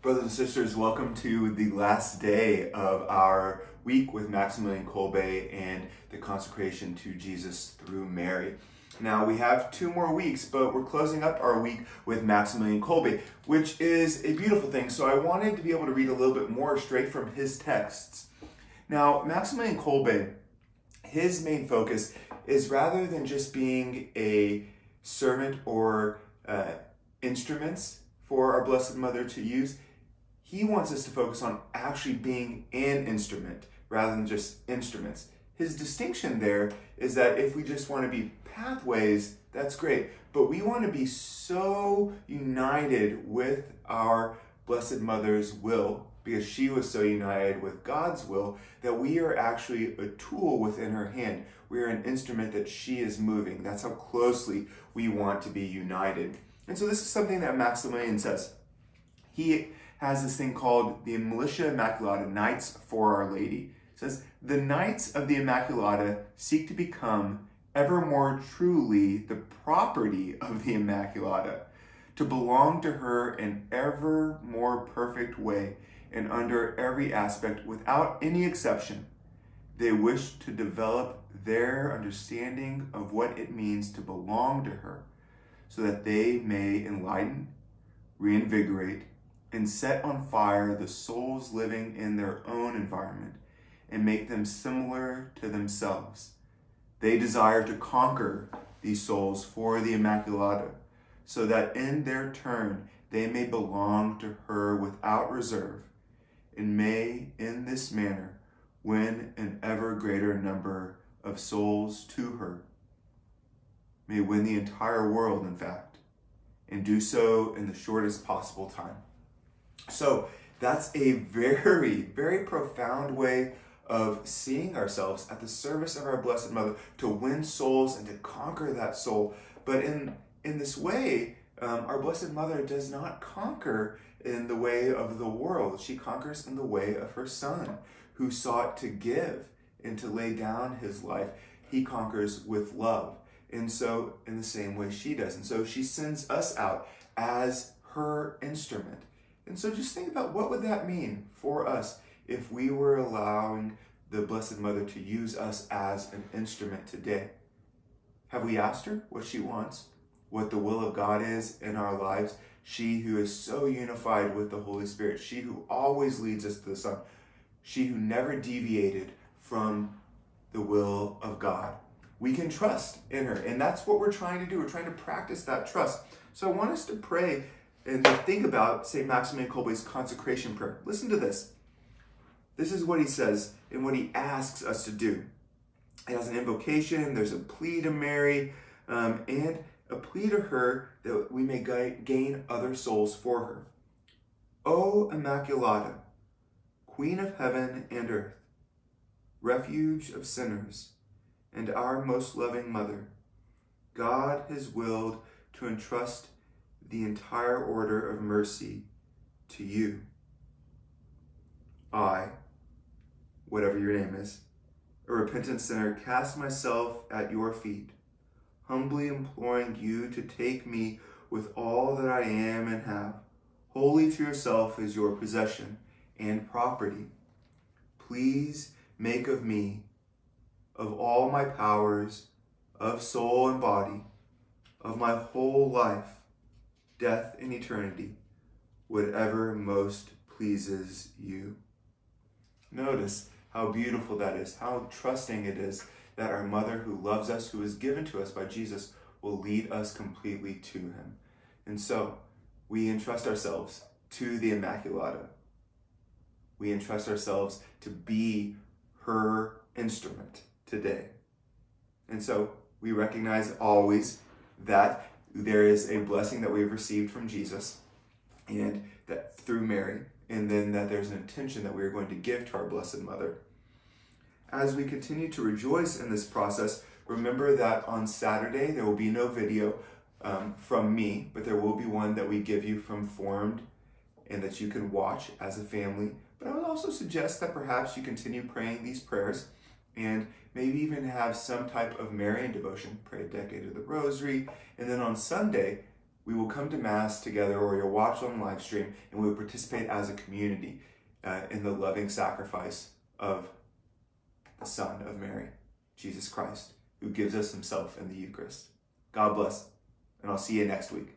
Brothers and sisters, welcome to the last day of our week with Maximilian Kolbe and the consecration to Jesus through Mary. Now, we have 2 more weeks, but we're closing up our week with Maximilian Kolbe, which is a beautiful thing. So I wanted to be able to read a little bit more straight from his texts. Now, Maximilian Kolbe, his main focus is rather than just being a servant or instruments for our Blessed Mother to use, he wants us to focus on actually being an instrument rather than just instruments. His distinction there is that if we just want to be pathways, that's great. But we want to be so united with our Blessed Mother's will, because she was so united with God's will, that we are actually a tool within her hand. We are an instrument that she is moving. That's how closely we want to be united. And so this is something that Maximilian says. He has this thing called the Militia Immaculata, Knights for Our Lady. It says, the Knights of the Immaculata seek to become ever more truly the property of the Immaculata, to belong to her in ever more perfect way and under every aspect without any exception. They wish to develop their understanding of what it means to belong to her, so that they may enlighten, reinvigorate, and set on fire the souls living in their own environment and make them similar to themselves. They desire to conquer these souls for the Immaculata, so that in their turn they may belong to her without reserve, and may in this manner win an ever greater number of souls to her. May win the entire world, in fact, and do so in the shortest possible time. So that's a very, very profound way of seeing ourselves at the service of our Blessed Mother, to win souls and to conquer that soul. But in this way, our Blessed Mother does not conquer in the way of the world. She conquers in the way of her Son, who sought to give and to lay down his life. He conquers with love. And so in the same way she does. And so she sends us out as her instrument. And so just think about, what would that mean for us if we were allowing the Blessed Mother to use us as an instrument today? Have we asked her what she wants, what the will of God is in our lives? She who is so unified with the Holy Spirit, she who always leads us to the Son, she who never deviated from the will of God. We can trust in her, and that's what we're trying to do. We're trying to practice that trust. So I want us to pray and to think about St. Maximilian Kolbe's consecration prayer. Listen to this. This is what he says and what he asks us to do. It has an invocation, there's a plea to Mary, and a plea to her that we may gain other souls for her. O Immaculata, Queen of heaven and earth, refuge of sinners, and our most loving Mother, God has willed to entrust the entire order of mercy to you. I, whatever your name is, a repentant sinner, cast myself at your feet, humbly imploring you to take me with all that I am and have, wholly to yourself as your possession and property. Please make of me, of all my powers, of soul and body, of my whole life, death and eternity, whatever most pleases you. Notice how beautiful that is, how trusting it is that our Mother who loves us, who is given to us by Jesus, will lead us completely to him. And so we entrust ourselves to the Immaculata. We entrust ourselves to be her instrument today. And so we recognize always that there is a blessing that we've received from Jesus, and that through Mary, and then that there's an intention that we are going to give to our Blessed Mother. As we continue to rejoice in this process, remember that on Saturday there will be no video from me, but there will be one that we give you from Formed and that you can watch as a family. But I would also suggest that perhaps you continue praying these prayers and maybe even have some type of Marian devotion. Pray a decade of the Rosary, and then on Sunday, we will come to Mass together, or you'll watch on live stream, and we will participate as a community in the loving sacrifice of the Son of Mary, Jesus Christ, who gives us himself in the Eucharist. God bless, and I'll see you next week.